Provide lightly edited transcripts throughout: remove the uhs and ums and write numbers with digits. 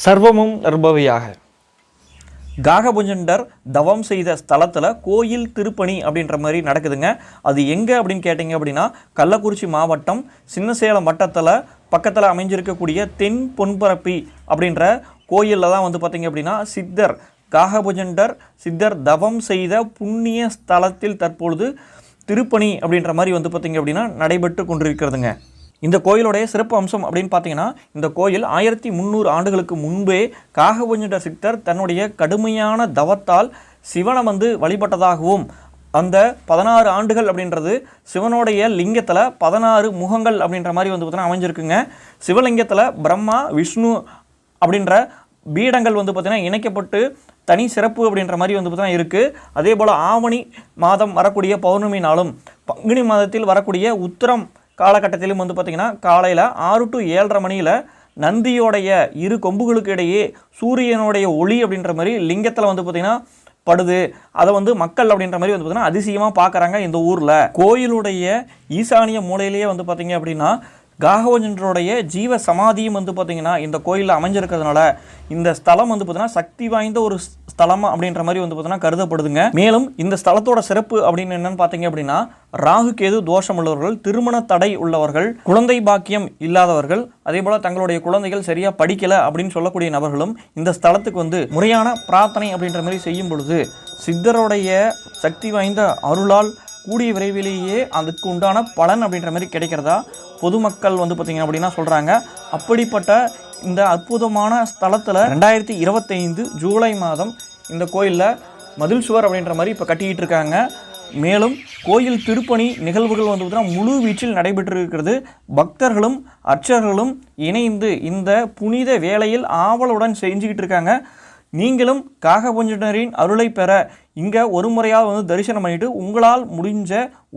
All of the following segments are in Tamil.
சர்வமும் நற்பவியாக. காகபுஜண்டர் தவம் செய்த ஸ்தலத்தில் கோயில் திருப்பணி அப்படின்ற மாதிரி நடக்குதுங்க. அது எங்கே அப்படின்னு கேட்டிங்க அப்படின்னா, கள்ளக்குறிச்சி மாவட்டம் சின்னசேலம் வட்டத்தில் பக்கத்தில் அமைஞ்சிருக்கக்கூடிய தென் பொன்பரப்பி அப்படின்ற கோயிலில் தான் வந்து பார்த்திங்க அப்படின்னா காகபுஜண்டர் சித்தர் தவம் செய்த புண்ணிய ஸ்தலத்தில் தற்பொழுது திருப்பணி அப்படின்ற மாதிரி வந்து பார்த்திங்க அப்படின்னா நடைபெற்று கொண்டிருக்கிறதுங்க. இந்த கோயிலுடைய சிறப்பு அம்சம் அப்படின்னு பார்த்தீங்கன்னா, இந்த கோயில் 1300 ஆண்டுகளுக்கு முன்பே காகபுஜண்டர் சித்தர் தன்னுடைய கடுமையான தவத்தால் சிவனை வழிபட்டதாகவும், அந்த 16 ஆண்டுகள் அப்படின்றது சிவனுடைய லிங்கத்தில் 16 முகங்கள் அப்படின்ற மாதிரி பார்த்தீங்கன்னா அமைஞ்சிருக்குங்க. சிவலிங்கத்தில் பிரம்மா விஷ்ணு அப்படின்ற பீடங்கள் பார்த்தீங்கன்னா இணைக்கப்பட்டு தனி சிறப்பு அப்படின்ற மாதிரி பார்த்தீங்கன்னா இருக்குது. அதே போல் ஆவணி மாதம் வரக்கூடிய பௌர்ணமி நாளும் பங்குனி மாதத்தில் வரக்கூடிய உத்திரம் காலகட்டத்திலும் பார்த்திங்கன்னா காலையில் 6 to 7:30 மணியில் நந்தியோடைய இரு கொம்புகளுக்கு இடையே சூரியனுடைய ஒளி அப்படின்ற மாதிரி லிங்கத்தில் பார்த்திங்கன்னா படுது. அதை மக்கள் அப்படின்ற மாதிரி பார்த்திங்கன்னா அதிசயமாக பார்க்குறாங்க இந்த ஊரில். கோயிலுடைய ஈசானிய மூலையிலேயே பார்த்திங்க அப்படின்னா காகபுஜண்டருடைய ஜீவ சமாதியும் பார்த்திங்கன்னா இந்த கோயிலில் அமைஞ்சிருக்கிறதுனால இந்த ஸ்தலம் பார்த்திங்கன்னா சக்தி வாய்ந்த ஒரு ஸ்தலம் அப்படின்ற மாதிரி பார்த்திங்கன்னா கருதப்படுதுங்க. மேலும் இந்த ஸ்தலத்தோட சிறப்பு அப்படின்னு என்னன்னு பார்த்தீங்க அப்படின்னா, ராகு கேது தோஷம் உள்ளவர்கள், திருமண தடை உள்ளவர்கள், குழந்தை பாக்கியம் இல்லாதவர்கள், அதே போல் தங்களுடைய குழந்தைகள் சரியாக படிக்கலை அப்படின்னு சொல்லக்கூடிய நபர்களும் இந்த ஸ்தலத்துக்கு முறையான பிரார்த்தனை அப்படின்ற மாதிரி செய்யும் பொழுது சித்தருடைய சக்தி வாய்ந்த அருளால் கூடிய விரைவிலேயே அதுக்கு உண்டான பலன் அப்படின்ற மாதிரி கிடைக்கிறதா பொதுமக்கள் பார்த்திங்க அப்படின்னா சொல்கிறாங்க. அப்படிப்பட்ட இந்த அற்புதமான ஸ்தலத்தில் 2025 ஜூலை மாதம் இந்த கோயிலில் மதில் சுவர் அப்படின்ற மாதிரி இப்போ கட்டிக்கிட்டு இருக்காங்க. மேலும் கோயில் திருப்பணி நிகழ்வுகள் பார்த்திங்கன்னா முழு வீச்சில் நடைபெற்று இருக்கிறது. பக்தர்களும் அர்ச்சகர்களும் இணைந்து இந்த புனித வேளையில் ஆவலுடன் செஞ்சுக்கிட்டு இருக்காங்க. நீங்களும் காகபுஜண்டரின் அருளை பெற இங்கே ஒரு முறையாக தரிசனம் பண்ணிவிட்டு உங்களால் முடிஞ்ச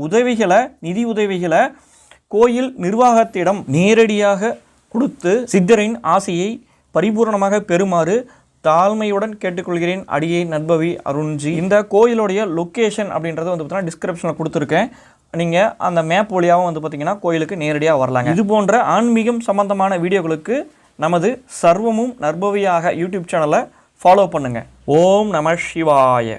உதவிகளை, நிதி உதவிகளை கோயில் நிர்வாகத்திடம் நேரடியாக கொடுத்து சித்தரின் ஆசையை பரிபூர்ணமாக பெறுமாறு தாழ்மையுடன் கேட்டுக்கொள்கிறேன். அடியை நற்பவி அருண்ஜி. இந்த கோயிலுடைய லொக்கேஷன் அப்படின்றத பார்த்தீங்கன்னா டிஸ்கிரிப்ஷனில் கொடுத்துருக்கேன். நீங்கள் அந்த மேப் வழியாகவும் பார்த்தீங்கன்னா கோயிலுக்கு நேரடியாக வரலாங்க. இது போன்ற ஆன்மீகம் சம்பந்தமான வீடியோக்களுக்கு நமது சர்வமும் நற்பவியாக யூடியூப் சேனலை ஃபாலோ பண்ணுங்கள். ஓம் நம சிவாய.